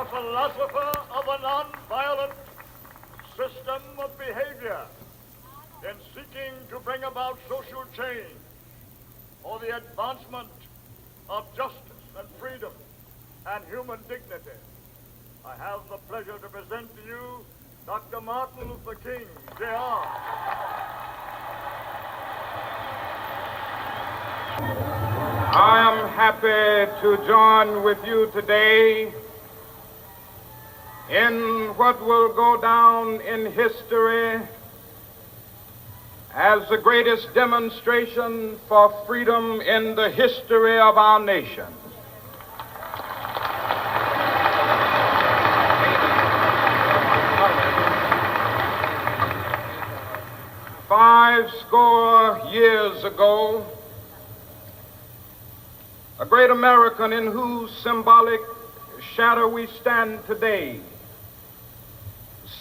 a philosopher of a non-violent system of behavior in seeking to bring about social change for the advancement of justice and freedom and human dignity. I have the pleasure to present to you Dr. Martin Luther King, Jr. I am happy to join with you today in what will go down in history as the greatest demonstration for freedom in the history of our nation. Five score years ago, a great American in whose symbolic shadow we stand today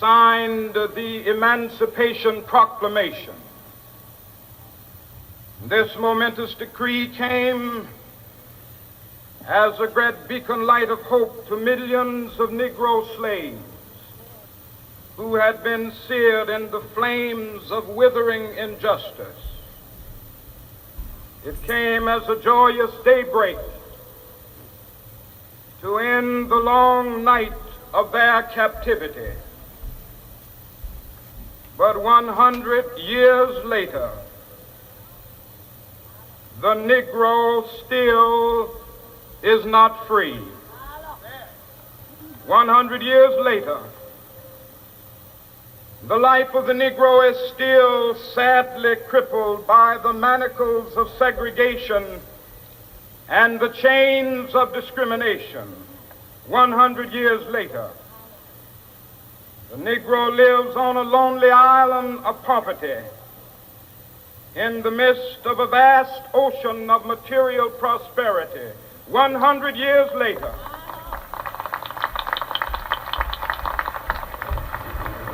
signed the Emancipation Proclamation. This momentous decree came as a great beacon light of hope to millions of Negro slaves who had been seared in the flames of withering injustice. It came as a joyous daybreak to end the long night of their captivity. But 100 years later, the Negro still is not free. 100 years later, the life of the Negro is still sadly crippled by the manacles of segregation and the chains of discrimination. 100 years later, the Negro lives on a lonely island of poverty in the midst of a vast ocean of material prosperity. 100 years later,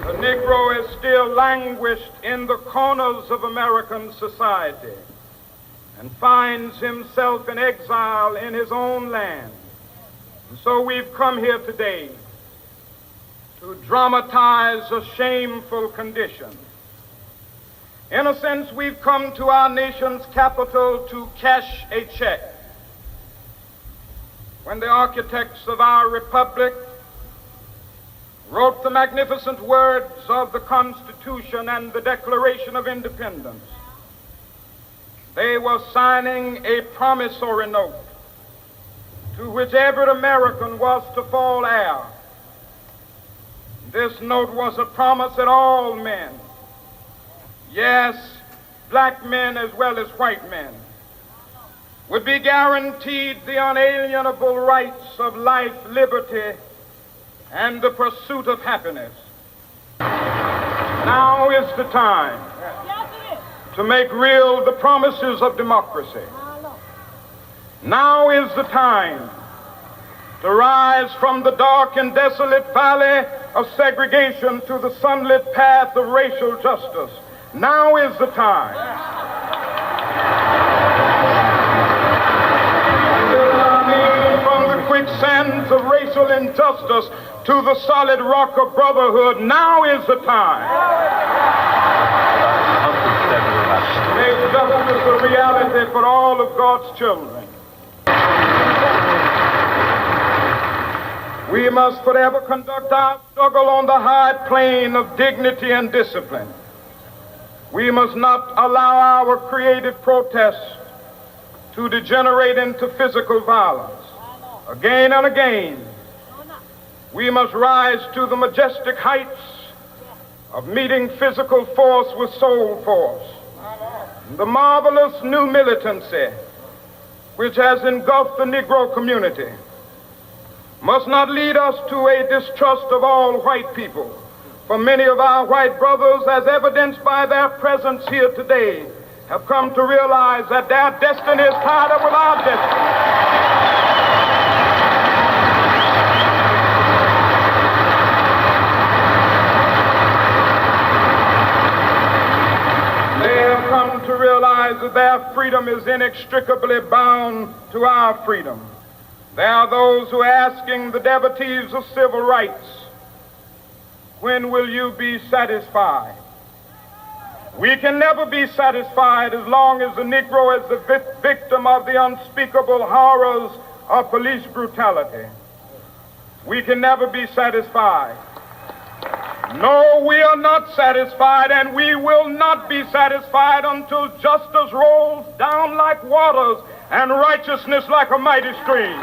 the Negro is still languished in the corners of American society and finds himself in exile in his own land. And so we've come here today to dramatize a shameful condition. In a sense, we've come to our nation's capital to cash a check. When the architects of our republic wrote the magnificent words of the Constitution and the Declaration of Independence, they were signing a promissory note to which every American was to fall heir. This note was a promise that all men, yes, black men as well as white men, would be guaranteed the unalienable rights of life, liberty, and the pursuit of happiness. Now is the time to make real the promises of democracy. Now is the time to rise from the dark and desolate valley of segregation to the sunlit path of racial justice. Now is the time. From the quicksands of racial injustice to the solid rock of brotherhood, now is the time. Make justice a reality for all of God's children. We must forever conduct our struggle on the high plane of dignity and discipline. We must not allow our creative protest to degenerate into physical violence. Again and again, we must rise to the majestic heights of meeting physical force with soul force. The marvelous new militancy which has engulfed the Negro community must not lead us to a distrust of all white people. For many of our white brothers, as evidenced by their presence here today, have come to realize that their destiny is tied up with our destiny. To realize that their freedom is inextricably bound to our freedom. There are those who are asking the devotees of civil rights, when will you be satisfied? We can never be satisfied as long as the Negro is the victim of the unspeakable horrors of police brutality. We can never be satisfied. No, we are not satisfied, and we will not be satisfied until justice rolls down like waters and righteousness like a mighty stream.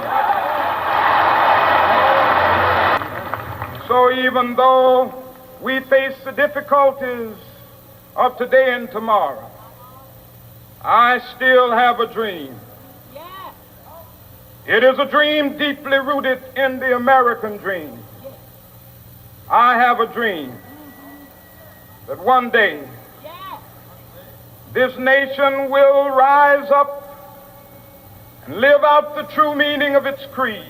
So even though we face the difficulties of today and tomorrow, I still have a dream. It is a dream deeply rooted in the American dream. I have a dream that one day this nation will rise up and live out the true meaning of its creed.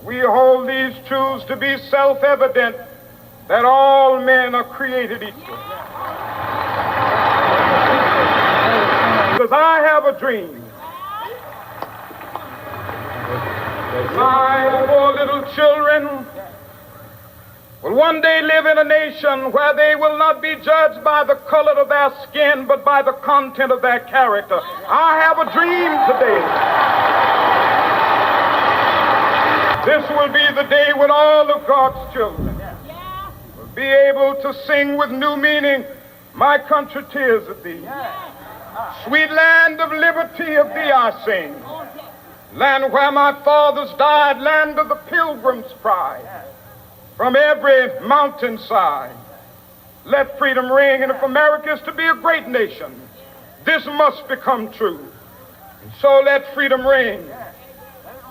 We hold these truths to be self-evident, that all men are created equal. Because I have a dream. My poor little children will one day live in a nation where they will not be judged by the color of their skin, but by the content of their character. I have a dream today. This will be the day when all of God's children will be able to sing with new meaning, "My country, tears of thee. Sweet land of liberty, of thee I sing. Land where my fathers died, land of the pilgrim's pride. From every mountainside, let freedom ring." And if America is to be a great nation, this must become true. And so let freedom ring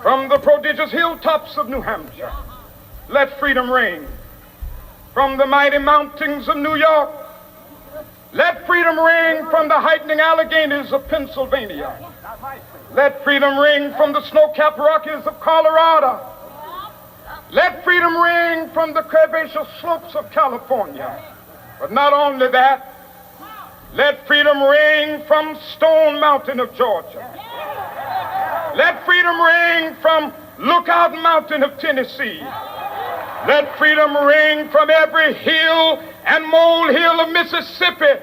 from the prodigious hilltops of New Hampshire. Let freedom ring from the mighty mountains of New York. Let freedom ring from the heightening Alleghenies of Pennsylvania. Let freedom ring from the snow-capped Rockies of Colorado. Let freedom ring from the curvaceous slopes of California. But not only that, let freedom ring from Stone Mountain of Georgia. Let freedom ring from Lookout Mountain of Tennessee. Let freedom ring from every hill and molehill of Mississippi,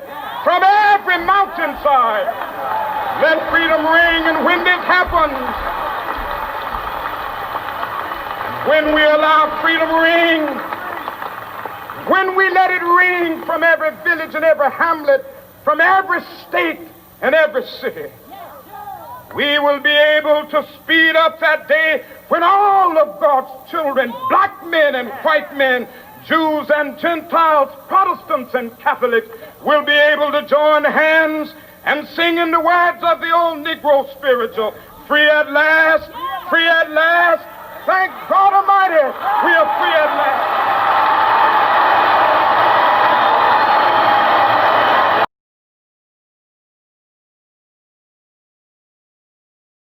from every mountainside. Let freedom ring, and when this happens, when we allow freedom ring, when we let it ring from every village and every hamlet, from every state and every city, we will be able to speed up that day when all of God's children, black men and white men, Jews and Gentiles, Protestants and Catholics, will be able to join hands and sing in the words of the old Negro spiritual, "Free at last, free